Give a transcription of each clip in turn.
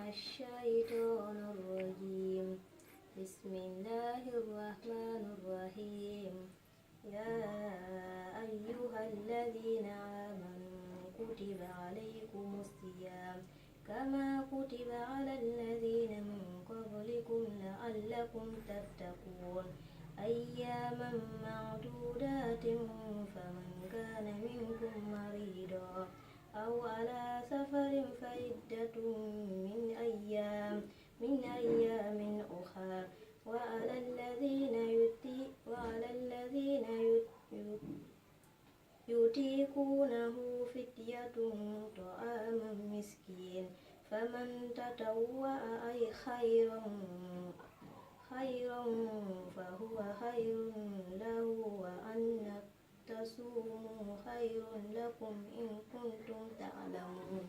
الشيطان الرجيم بسم الله الرحمن الرحيم يا أيها الذين آمنوا كتب عليكم الصيام كما كتب على الذين من قبلكم لعلكم تتقون أياما معدودات فمن كان منكم مريضا أو على سفر فعدة من أيام أخرى وعلى الذين يطيقونه فدية طعام مسكين فمن تطوع أي خيرا فهو خير له وأن تصوموا خير لكم إن كنتم تعلمون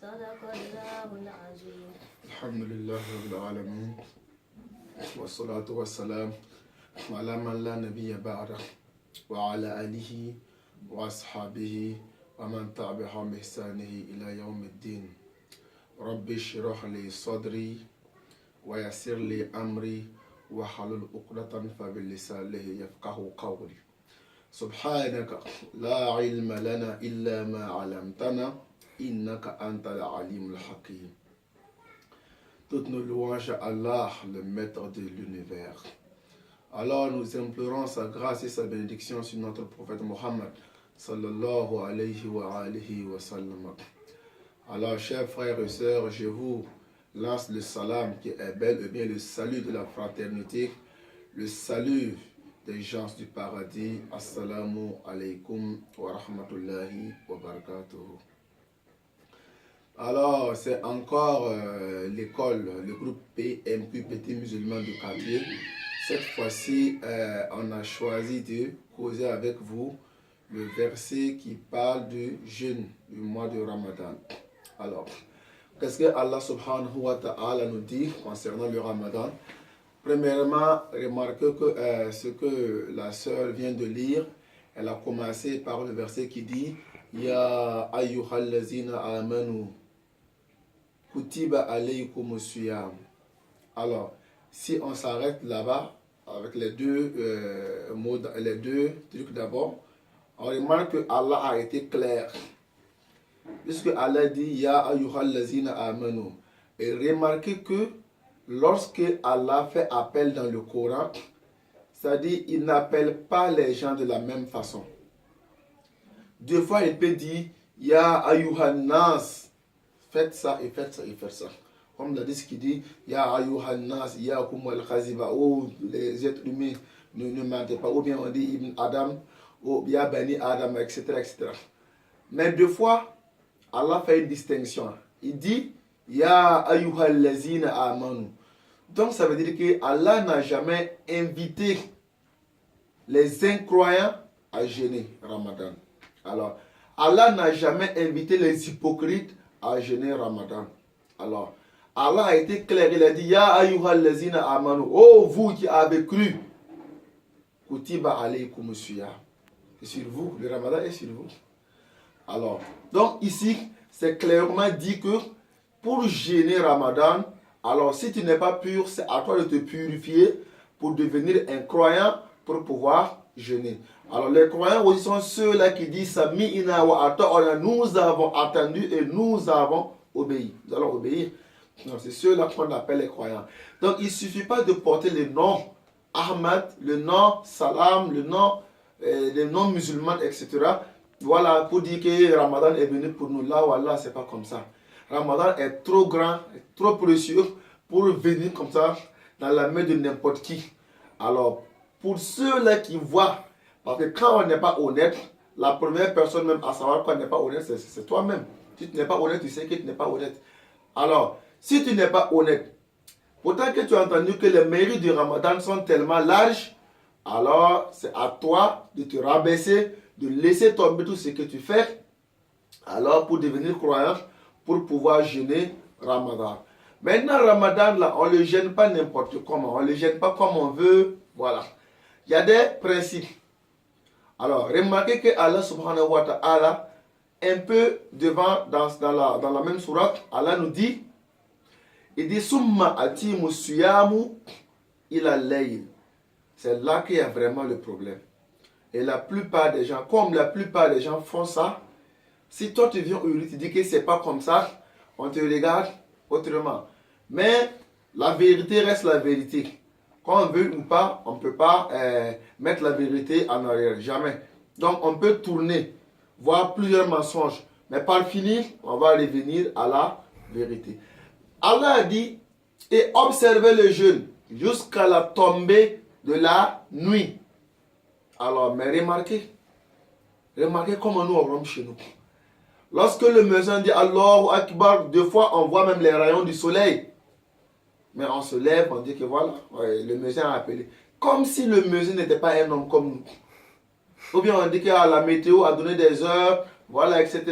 صدق الله العظيم. الحمد لله رب العالمين والصلاة والسلام على من لا نبي بعده وعلى آله وأصحابه ومن تبعهم بإحسانه إلى يوم الدين. رب اشرح لي صدري ويسر لي أمري واحلل عقدة من لساني يفقهوا قولي. سبحانك لا علم لنا إلا ما علمتنا إنك أنت العليم الحكيم. Toutes nos louanges à Allah, le maître de l'univers. Alors nous implorons sa grâce et sa bénédiction sur notre prophète Mohammed sallallahu alayhi wa sallam. Alors chers frères et sœurs, je vous lance le salam qui est bel et bien le salut de la fraternité, le salut des gens du paradis. Assalamu alaikum wa rahmatullahi wa barakatuh. Alors, c'est encore l'école, le groupe PMQ, Petit Musulman du quartier. Cette fois-ci, on a choisi de causer avec vous le verset qui parle du jeûne du mois de Ramadan. Alors, qu'est-ce que Allah subhanahu wa ta'ala nous dit concernant le Ramadan? Premièrement, remarquez que ce que la sœur vient de lire, elle a commencé par le verset qui dit Ya ayyuhal lazina amanu kutiba alaykum siyam. Alors, si on s'arrête là-bas avec les deux mots, les deux trucs d'abord, on remarque que Allah a été clair. Puisque Allah dit Ya ayyuhal lazina amanu. Et remarquez que lorsque Allah fait appel dans le Coran, c'est-à-dire il n'appelle pas les gens de la même façon. Deux fois il peut dire Ya ayyuhan nas, faites ça et faites ça et faites ça. Comme le hadith qui dit Ya ayyuhan nas, ya kumul khaziba, oh les êtres humains ne mentez pas, ou bien on dit Ibn Adam, ou Ya Bani Adam, etc., etc. Mais deux fois Allah fait une distinction. Il dit Ya ayyuhal lazina amanu. Donc ça veut dire que Allah n'a jamais invité les incroyants à jeûner Ramadan. Alors, Allah n'a jamais invité les hypocrites à jeûner Ramadan. Alors, Allah a été clair, il a dit Ya ayyuhal lazina amanu. Oh vous qui avez cru, kutiba alaykum siyam. C'est sur vous, le Ramadan est sur vous. Alors, donc ici, c'est clairement dit que pour jeûner Ramadan, alors si tu n'es pas pur, c'est à toi de te purifier pour devenir un croyant pour pouvoir jeûner. Alors les croyants aussi sont ceux-là qui disent Sami'ina wa ata'ana, nous avons attendu et nous avons obéi. Nous allons obéir. C'est ceux-là qu'on appelle les croyants. Donc il ne suffit pas de porter le nom Ahmad, le nom Salam, le nom les noms musulmans, etc. Voilà, pour dire que Ramadan est venu pour nous. Là, voilà, c'est pas comme ça. Ramadan est trop grand, trop précieux pour venir comme ça dans la main de n'importe qui. Alors, pour ceux-là qui voient, parce que quand on n'est pas honnête, la première personne même à savoir qu'on n'est pas honnête, c'est toi-même. Si tu n'es pas honnête, tu sais que tu n'es pas honnête. Alors, si tu n'es pas honnête, pourtant que tu as entendu que les mérites du Ramadan sont tellement larges, alors c'est à toi de te rabaisser, de laisser tomber tout ce que tu fais, alors pour devenir croyant, pour pouvoir jeûner Ramadan. Maintenant, Ramadan, là, on ne le gêne pas n'importe comment, on ne le gêne pas comme on veut, voilà. Il y a des principes. Alors, remarquez que Allah subhanahu wa ta'ala, un peu devant, dans la même sourate, Allah nous dit Il dit Summa atimu siyamu ila layl. C'est là qu'il y a vraiment le problème. Et la plupart des gens, comme la plupart des gens font ça, si toi tu viens aujourd'hui, tu dis que c'est pas comme ça, on te regarde autrement. Mais la vérité reste la vérité. Qu'on veut ou pas, on ne peut pas mettre la vérité en arrière. Jamais. Donc on peut tourner, voir plusieurs mensonges. Mais par finir, on va revenir à la vérité. Allah a dit, et observez le jeûne jusqu'à la tombée de la nuit. Alors, mais remarquez comment nous on rentre chez nous. Lorsque le muezzin dit Allahu Akbar, deux fois on voit même les rayons du soleil. Mais on se lève, on dit que voilà, le muezzin a appelé. Comme si le muezzin n'était pas un homme comme nous. Ou bien on dit que la météo a donné des heures, voilà, etc.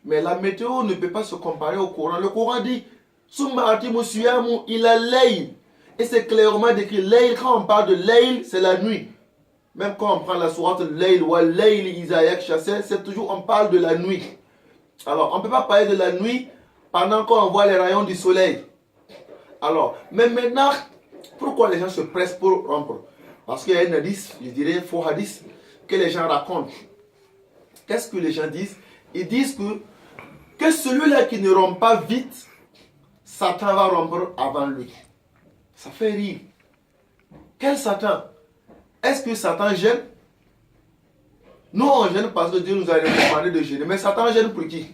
Mais la météo ne peut pas se comparer au Coran. Le Coran dit Summa atimu siyamu ila layl. Et c'est clairement décrit. Layl, quand on parle de layl, c'est la nuit. Même quand on prend la sourate layl ou layl isayak chassé, c'est toujours on parle de la nuit. Alors, on ne peut pas parler de la nuit pendant qu'on voit les rayons du soleil. Alors, mais maintenant, pourquoi les gens se pressent pour rompre? Parce qu'il y a un hadith, je dirais faux hadith, que les gens racontent. Qu'est-ce que les gens disent? Ils disent que celui-là qui ne rompt pas vite, Satan va rompre avant lui. Ça fait rire. Quel Satan? Est-ce que Satan gêne? Nous, on gêne parce que Dieu nous a recommandé de gêner. Mais Satan gêne pour qui?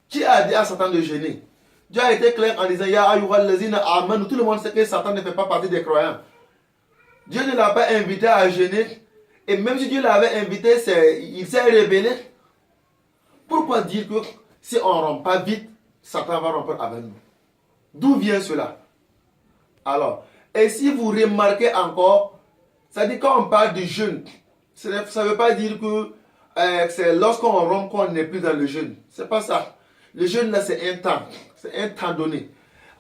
Qui a dit à Satan de gêner? Dieu a été clair en disant Ya ayyuhal lazina amanu. Tout le monde sait que Satan ne fait pas partie des croyants. Dieu ne l'a pas invité à gêner. Et même si Dieu l'avait invité, il s'est rébellé. Pourquoi dire que si on ne rompt pas vite, Satan va rompre avec nous? D'où vient cela? Alors, et si vous remarquez encore, ça dit quand on parle de jeûne, ça ne veut pas dire que c'est lorsqu'on rompt qu'on n'est plus dans le jeûne. C'est pas ça. Le jeûne là, c'est un temps. C'est un temps donné.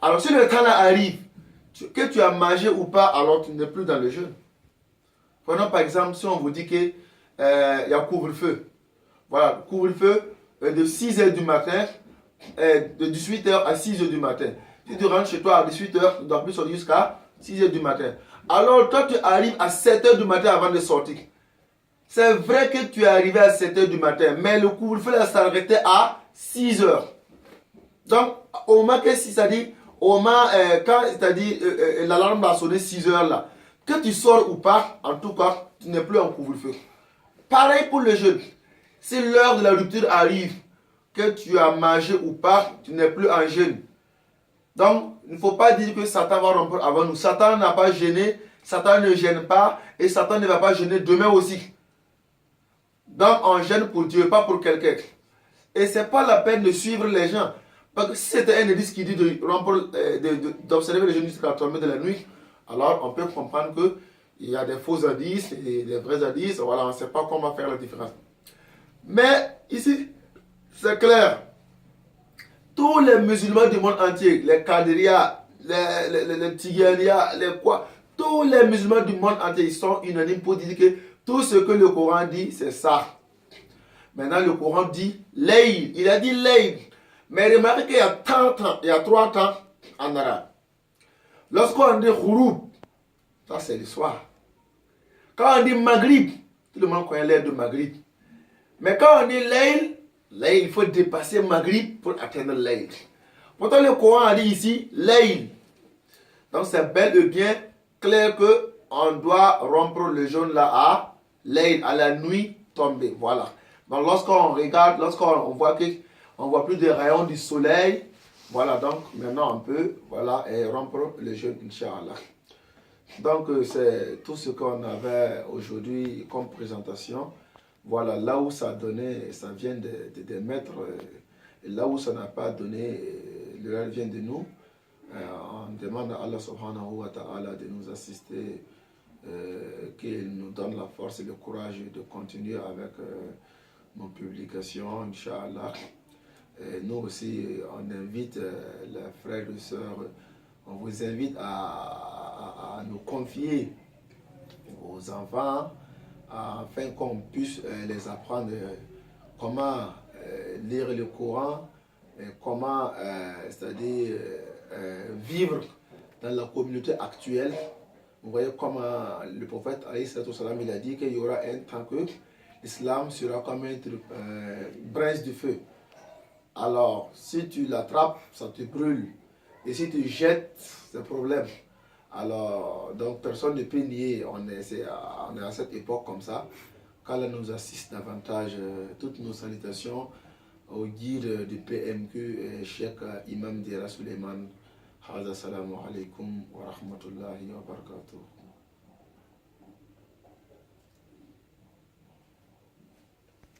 Alors, si le temps là arrive, que tu as mangé ou pas, alors tu n'es plus dans le jeûne. Prenons par exemple, si on vous dit qu'il y a couvre-feu. Voilà, couvre-feu de 6h du matin, de 18h à 6h du matin. Si tu rentres chez toi à 18h, tu ne dois plus sortir jusqu'à 6h du matin. Alors toi, tu arrives à 7h du matin avant de sortir. C'est vrai que tu es arrivé à 7h du matin, mais le couvre-feu s'arrêtait à 6h. Donc, au moment que si ça dit, au moment quand c'est-à-dire l'alarme va sonner 6h là, que tu sors ou pas, en tout cas, tu n'es plus en couvre-feu. Pareil pour le jeûne. Si l'heure de la rupture arrive, que tu as mangé ou pas, tu n'es plus en jeûne. Donc, il ne faut pas dire que Satan va rompre avant nous. Satan n'a pas gêné, Satan ne gêne pas, et Satan ne va pas gêner demain aussi. Donc, on gêne pour Dieu, pas pour quelqu'un. Et ce n'est pas la peine de suivre les gens. Parce que si c'était un indice qui dit d'observer les jeûnes jusqu'à la tombée de la nuit, alors on peut comprendre qu'il y a des faux indices et des vrais indices. Voilà, on ne sait pas comment faire la différence. Mais ici, c'est clair. Tous les musulmans du monde entier, les Qadiriya, les Tijaniya, les quoi, tous les musulmans du monde entier, ils sont unanimes pour dire que tout ce que le Coran dit, c'est ça. Maintenant, le Coran dit Layl. Il a dit Layl. Mais remarquez qu'il y a 3 temps en arabe. Lorsqu'on dit Khouroub, ça c'est le soir. Quand on dit Maghrib, tout le monde connaît l'heure de Maghrib. Mais quand on dit Layl, il faut dépasser Maghrib pour atteindre Layl. Pourtant, le Coran a dit ici Layl. Donc, c'est bel et bien clair qu'on doit rompre le jeûne là à Layl, à la nuit tombée. Voilà. Donc, lorsqu'on regarde, lorsqu'on voit qu'on voit plus de rayons du soleil, voilà, donc maintenant on peut rompre le jeûne, Inch'Allah. Donc, c'est tout ce qu'on avait aujourd'hui comme présentation. Voilà, là où ça a donné, ça vient des maîtres. Et là où ça n'a pas donné, le rêve vient de nous. On demande à Allah subhanahu wa ta'ala de nous assister, qu'il nous donne la force et le courage de continuer avec nos publications, Inch'Allah. Et nous aussi, on invite les frères et sœurs, on vous invite à nous confier aux enfants, afin qu'on puisse les apprendre comment lire le Coran comment c'est-à-dire vivre dans la communauté actuelle. Vous voyez comment le prophète il a dit qu'il y aura un temps que l'islam sera comme une braise de feu. Alors, si tu l'attrapes, ça te brûle. Et si tu jettes, c'est un problème. Alors, donc personne ne peut nier, on est à cette époque comme ça. Qu'Allah nous assiste davantage. Toutes nos salutations au guide du PMQ, Cheikh Imam Dira Suleiman. Assalamu alaikum wa rahmatullahi wa barakatuh.